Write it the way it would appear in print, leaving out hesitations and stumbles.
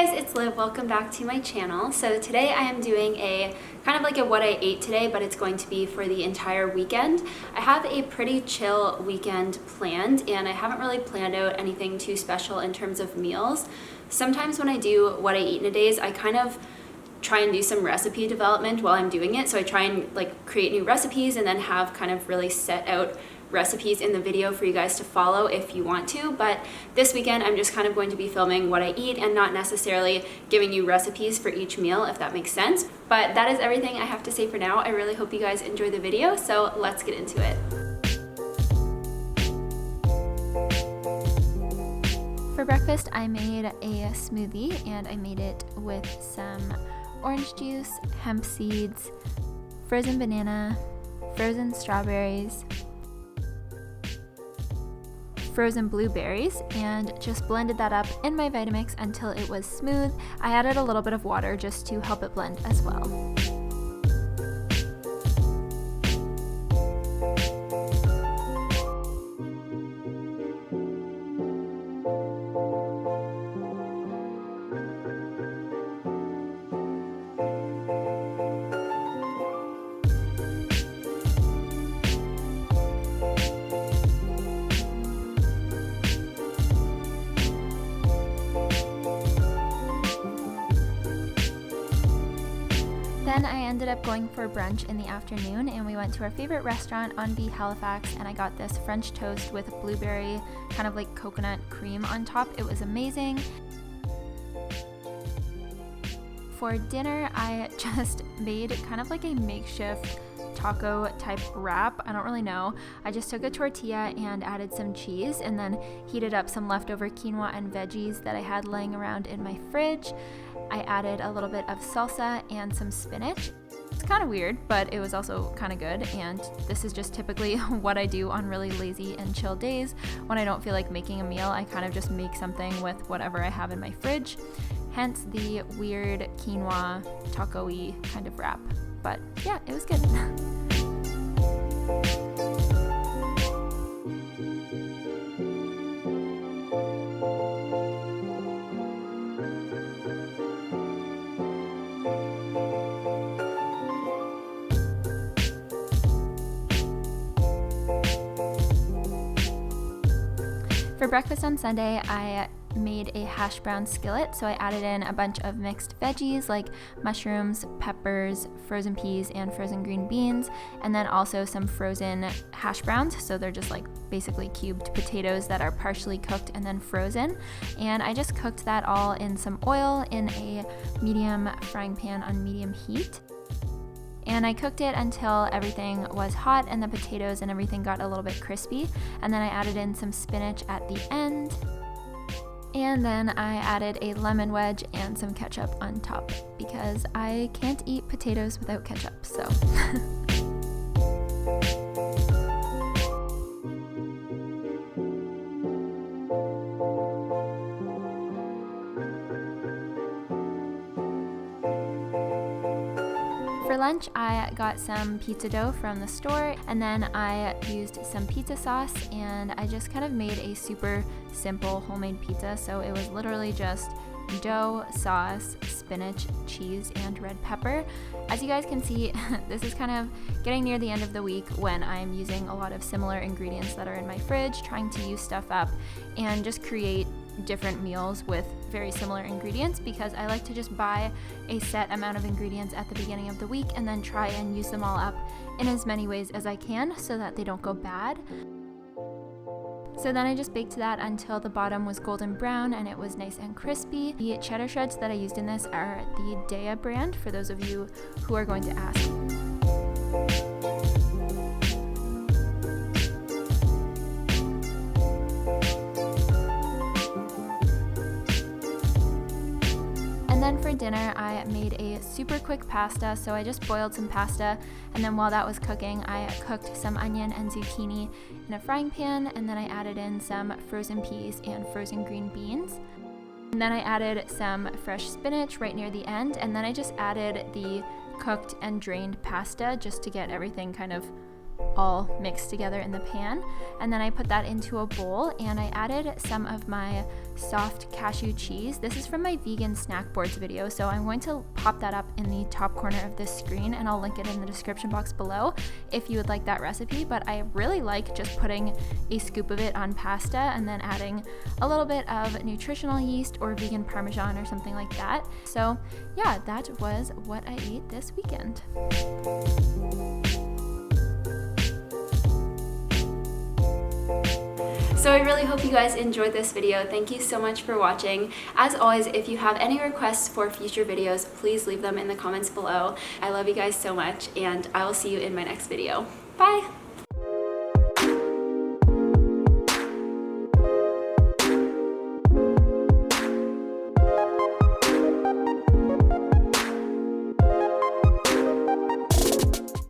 Hey guys, it's Liv. Welcome back to my channel. So today I am doing a kind of like a what I ate today, but it's going to be for the entire weekend. I have a pretty chill weekend planned and I haven't really planned out anything too special in terms of meals. Sometimes when I do what I eat in a days, I kind of try and do some recipe development while I'm doing it. So I try and like create new recipes and then have kind of really set out recipes in the video for you guys to follow if you want to, but this weekend I'm just kind of going to be filming what I eat and not necessarily giving you recipes for each meal, if that makes sense. But that is everything I have to say for now. I really hope you guys enjoy the video, so let's get into it. For breakfast I made a smoothie and I made it with some orange juice, hemp seeds, frozen banana, frozen strawberries, frozen blueberries, and just blended that up in my Vitamix until it was smooth. I added a little bit of water just to help it blend as well. Then I ended up going for brunch in the afternoon and we went to our favorite restaurant on B Halifax and I got this French toast with blueberry kind of like coconut cream on top. It was amazing. For dinner I just made kind of like a makeshift taco type wrap. I don't really know. I just took a tortilla and added some cheese and then heated up some leftover quinoa and veggies that I had laying around in my fridge. I added a little bit of salsa and some spinach. It's kind of weird, but it was also kind of good, and this is just typically what I do on really lazy and chill days. When I don't feel like making a meal, I kind of just make something with whatever I have in my fridge, hence the weird quinoa taco-y kind of wrap. But yeah, it was good. For breakfast on Sunday, I made a hash brown skillet, so I added in a bunch of mixed veggies like mushrooms, peppers, frozen peas, and frozen green beans, and then also some frozen hash browns, so they're just like basically cubed potatoes that are partially cooked and then frozen. And I just cooked that all in some oil in a medium frying pan on medium heat. And I cooked it until everything was hot and the potatoes and everything got a little bit crispy. And then I added in some spinach at the end. And then I added a lemon wedge and some ketchup on top because I can't eat potatoes without ketchup, so. For lunch, I got some pizza dough from the store, and then I used some pizza sauce, and I just kind of made a super simple homemade pizza. So it was literally just dough, sauce, spinach, cheese, and red pepper. As you guys can see, this is kind of getting near the end of the week when I'm using a lot of similar ingredients that are in my fridge, trying to use stuff up and just create different meals with very similar ingredients, because I like to just buy a set amount of ingredients at the beginning of the week and then try and use them all up in as many ways as I can so that they don't go bad. So then I just baked that until the bottom was golden brown and it was nice and crispy. The cheddar shreds that I used in this are the Daiya brand, for those of you who are going to ask. Then for dinner, I made a super quick pasta, so I just boiled some pasta, and then while that was cooking, I cooked some onion and zucchini in a frying pan, and then I added in some frozen peas and frozen green beans. And then I added some fresh spinach right near the end, and then I just added the cooked and drained pasta just to get everything kind of all mixed together in the pan. And then I put that into a bowl and I added some of my soft cashew cheese. This is from my vegan snack boards video, so I'm going to pop that up in the top corner of this screen and I'll link it in the description box below if you would like that recipe. But I really like just putting a scoop of it on pasta and then adding a little bit of nutritional yeast or vegan parmesan or something like that. So yeah, that was what I ate this weekend. So I really hope you guys enjoyed this video. Thank you so much for watching. As always, if you have any requests for future videos, please leave them in the comments below. I love you guys so much, and I will see you in my next video. Bye!